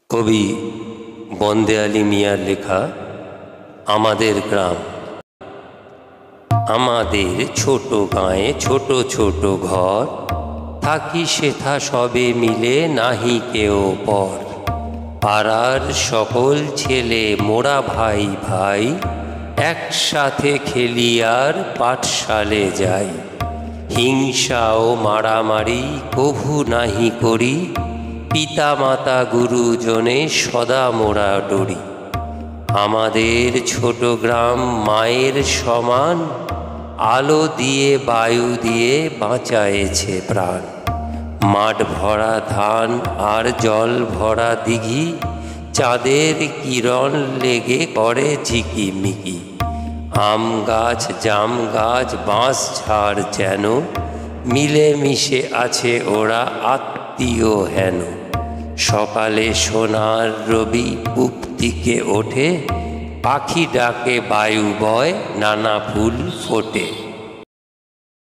কবি বন্দে আলী মিয়ার লেখা আমাদের গ্রাম। আমাদের ছোট গাঁয়ে ছোট ছোট ঘর, থাকি সেথা সবে মিলে নাহি কেউ পর। পাড়ার সকল ছেলে মোরা ভাই ভাই, একসাথে খেলি আর পাঠশালে যাই। হিংসা ও মারামারি কভু নাহি করি, পিতা মাতা গুরুজনে সদা মোরা ডরি। আমাদের ছোট গ্রাম মায়ের সমান, আলো দিয়ে বায়ু দিয়ে বাঁচায়েছে প্রাণ। মাঠ ভরা ধান আর জল ভরা দিঘি, চাঁদের কিরণ লেগে করে ঝিকিমিকি। আম গাছ জাম গাছ বাঁশ ঝাড় যেন, মিলেমিশে আছে ওরা আত্মীয় হেন। সকালে সোনার রবি পূব দিকে ওঠে, পাখি ডাকে বায়ু বয় নানা ফুল ফোটে।